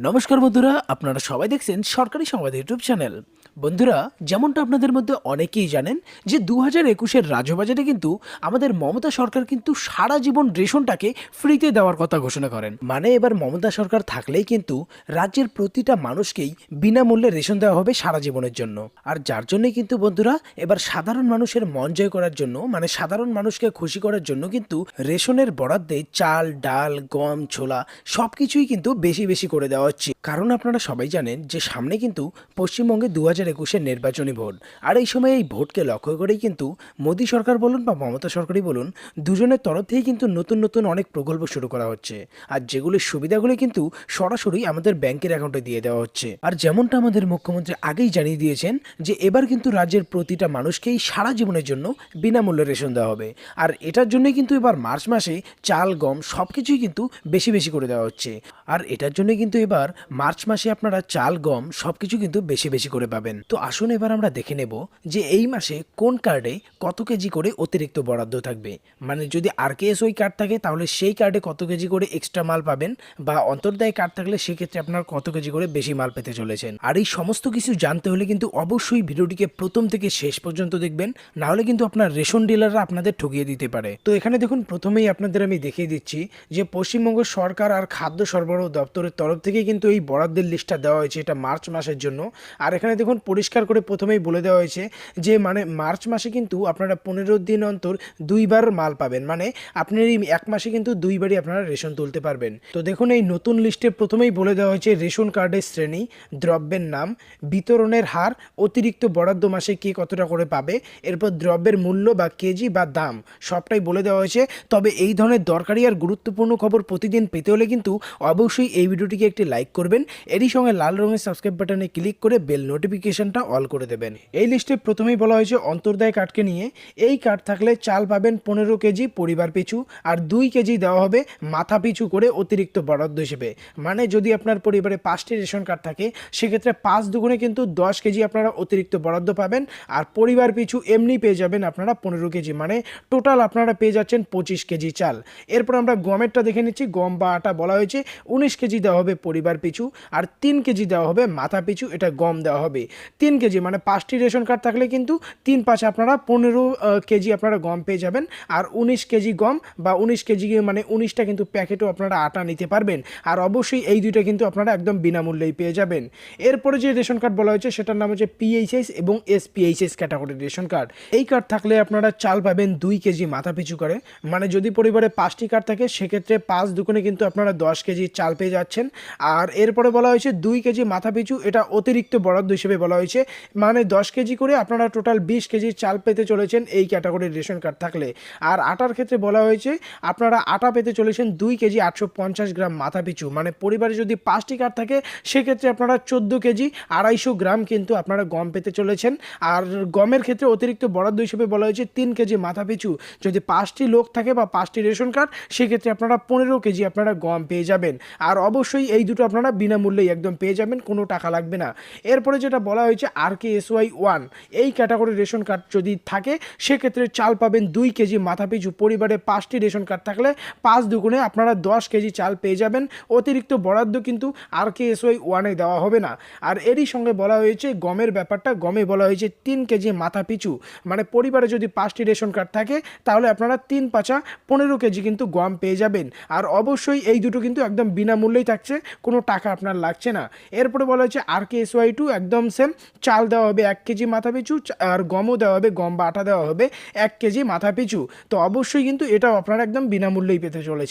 নমস্কার বন্ধুরা, আপনারা সবাই দেখছেন সরকারি সংবাদ ইউটিউব চ্যানেল। বন্ধুরা, যেমনটা আপনাদের মধ্যে অনেকেই জানেন যে 2021-এর রাজ্য বাজেটে কিন্তু আমাদের মমতা সরকার কিন্তু সারা জীবন রেশনটাকে ফ্রিতে দেওয়ার কথা ঘোষণা করেন। মানে এবার মমতা সরকার থাকলেই কিন্তু রাজ্যের প্রতিটা মানুষকেই বিনামূল্যে রেশন দেওয়া হবে সারা জীবনের জন্য। আর যার জন্যই কিন্তু বন্ধুরা এবার সাধারণ মানুষের মন জয় করার জন্য, মানে সাধারণ মানুষকে খুশি করার জন্য কিন্তু রেশনের বরাদ্দে চাল, ডাল, গম, ছোলা সবকিছুই কিন্তু বেশি বেশি করে দেওয়া হচ্ছে। কারণ আপনারা সবাই জানেন যে সামনে কিন্তু পশ্চিমবঙ্গে 2021-এর নির্বাচনী ভোট। আর এই সময় এই ভোটকে লক্ষ্য করেই কিন্তু মোদী সরকার বলুন বা মমতা সরকারই বলুন, দুজনের তরফ থেকেই কিন্তু নতুন নতুন অনেক প্রকল্প শুরু করা হচ্ছে। আর যেগুলির সুবিধাগুলো কিন্তু সরাসরি আমাদের ব্যাংকের অ্যাকাউন্টে দিয়ে দেওয়া হচ্ছে। আর যেমনটা আমাদের মুখ্যমন্ত্রী আগেই জানিয়ে দিয়েছেন যে এবার কিন্তু রাজ্যের প্রতিটা মানুষকেই সারা জীবনের জন্য বিনামূল্যে রেশন দেওয়া হবে। আর এটার জন্যই কিন্তু এবার মার্চ মাসে চাল, গম সবকিছুই কিন্তু বেশি বেশি করে দেওয়া হচ্ছে। আর এটার জন্য কিন্তু এবার মার্চ মাসে আপনারা চাল, গম সবকিছু কিন্তু বেশি বেশি করে পাবেন। তো আসুন এবার আমরা দেখে নেব যে এই মাসে কোন কার্ডে কত কেজি করে অতিরিক্ত বরাদ্দ থাকবে। মানে যদি RKSY কার্ড থাকে তাহলে সেই কার্ডে কত কেজি করে এক্সট্রা মাল পাবেন, বা অন্তর্দায়ী কার্ড থাকলে সেক্ষেত্রে আপনার কত কেজি করে বেশি মাল পেতে চলেছেন। আর এই সমস্ত কিছু জানতে হলে কিন্তু অবশ্যই ভিডিওটিকে প্রথম থেকে শেষ পর্যন্ত দেখবেন, না হলে কিন্তু আপনার রেশন ডিলাররা আপনাদের ঠকিয়ে দিতে পারে। তো এখানে দেখুন, প্রথমেই আপনাদের আমি দেখিয়ে দিচ্ছি যে পশ্চিমবঙ্গ সরকার আর খাদ্য সরবরাহ দপ্তরের তরফ থেকে কিন্তু এই বরাদ্দের লিস্টটা দেওয়া হয়েছে, এটা মার্চ মাসের জন্য। আর এখানে দেখুন পরিষ্কার করে প্রথমেই বলে দেওয়া হয়েছে যে মানে মার্চ মাসে কিন্তু আপনারা 15 দিন অন্তর দুইবার মাল পাবেন। মানে আপনার এই এক মাসে কিন্তু দুইবারই আপনারা রেশন তুলতে পারবেন। তো দেখুন এই নতুন লিস্টে প্রথমেই বলে দেওয়া হয়েছে রেশন কার্ডের শ্রেণী, দ্রব্যের নাম, বিতরণের হার, অতিরিক্ত বরাদ্দ মাসে কে কতটা করে পাবে, এরপর দ্রব্যের মূল্য বা কেজি বা দাম সবটাই বলে দেওয়া হয়েছে। তবে এই ধরনের দরকারি আর গুরুত্বপূর্ণ খবর প্রতিদিন পেতে হলে কিন্তু অবশ্যই এই ভিডিওটিকে একটি লাইক করবেন, এরই সঙ্গে লাল রঙের সাবস্ক্রাইব বাটনে ক্লিক করে বেল নোটিফিকেশনটা অল করে দেবেন। এই লিস্টে প্রথমেই বলা হয়েছে অন্তর্দায় কার্ডকে নিয়ে। এই কার্ড থাকলে চাল পাবেন 15 কেজি পরিবার পিছু, আর 2 কেজি দেওয়া হবে মাথা পিছু করে অতিরিক্ত বরাদ্দ হিসেবে। মানে যদি আপনার পরিবারে 5টি রেশন কার্ড থাকে সেক্ষেত্রে 5 দুগুণে কিন্তু 10 কেজি আপনারা অতিরিক্ত বরাদ্দ পাবেন। আর পরিবার পিছু এমনি পেয়ে যাবেন আপনারা 15 কেজি, মানে টোটাল আপনারা পেয়ে যাচ্ছেন 25 কেজি চাল। এরপর আমরা গমেরটা দেখে নিচ্ছি। গম বা আটা বলা হয়েছে 19 কেজি দেওয়া হবে পরিবার পিছু, আর 3 কেজি দেওয়া হবে মাথা পিছু, এটা গম দেওয়া হবে 3 কেজি। মানে 5টি রেশন কার্ড থাকলে কিন্তু 3×5 আপনারা 15 কেজি আপনারা গম পেয়ে যাবেন। আর 19 কেজি গম বা 19 কেজি মানে 19টা কিন্তু প্যাকেটও আপনারা আটা নিতে পারবেন। আর অবশ্যই এই দুইটা কিন্তু আপনারা একদম বিনামূল্যেই পেয়ে যাবেন। এরপরে যে রেশন কার্ড বলা হয়েছে সেটার নাম হচ্ছে PHS এবং SPHS ক্যাটাগরির রেশন কার্ড। এই কার্ড থাকলে আপনারা চাল পাবেন 2 কেজি মাথা পিছু করে। মানে যদি পরিবারে 5টি কার্ড থাকে সেক্ষেত্রে 5 দুগুণে কিন্তু আপনারা 10 কেজি চাল পেয়ে যাচ্ছেন। আর এরপরে বলা হয়েছে 2 কেজি মাথা পিছু, এটা অতিরিক্ত বরাদ্দ হিসেবে বলা হয়েছে। মানে 10 কেজি করে আপনারা টোটাল 20 কেজি চাল পেতে চলেছেন এই ক্যাটাগরির রেশন কার্ড থাকলে। আর আটার ক্ষেত্রে বলা হয়েছে আপনারা আটা পেতে চলেছেন 2 কেজি 850 গ্রাম মাথা পিছু। মানে পরিবারে যদি 5টি কার্ড থাকে সেক্ষেত্রে আপনারা 14 কেজি 250 গ্রাম কিন্তু আপনারা গম পেতে চলেছেন। আর গমের ক্ষেত্রে অতিরিক্ত বরাদ্দ হিসেবে বলা হয়েছে 3 কেজি মাথা পিছু। যদি 5টি লোক থাকে বা 5টি রেশন কার্ড সেক্ষেত্রে আপনারা 15 কেজি আপনারা গম পেয়ে যাবেন। আর অবশ্যই এই দুটো আপনারা বিনামূল্যেই একদম পেয়ে যাবেন, কোনো টাকা লাগবে না। এরপরে যেটা বলা হয়েছে RKSY 1, এই ক্যাটাগরির রেশন কার্ড যদি থাকে সেক্ষেত্রে চাল পাবেন 2 কেজি মাথা পিছু। পরিবারে 5টি রেশন কার্ড থাকলে 5 দুগুণে আপনারা 10 কেজি চাল পেয়ে যাবেন। অতিরিক্ত বরাদ্দ কিন্তু RKSY 1-এ দেওয়া হবে না। আর এরই সঙ্গে বলা হয়েছে গমের ব্যাপারটা। গমে বলা হয়েছে 3 কেজি মাথা পিছু। মানে পরিবারে যদি 5টি রেশন কার্ড থাকে তাহলে আপনারা 3×5 15 কেজি কিন্তু গম পেয়ে যাবেন। আর অবশ্যই এই দুটো কিন্তু একদম বিনামূল্যেই থাকছে, কোনো টাকা আপনার লাগছে না। এরপরে বলা হয়েছে RKSY 2, একদম সেম। চাল দেওয়া হবে 1 কেজি মাথা পিছু, আর গমও দেওয়া হবে, গম বা আটা দেওয়া হবে 1 কেজি মাথা পিছু। তো অবশ্যই কিন্তু এটাও আপনারা একদম বিনামূল্যেই পেতে চলেছে।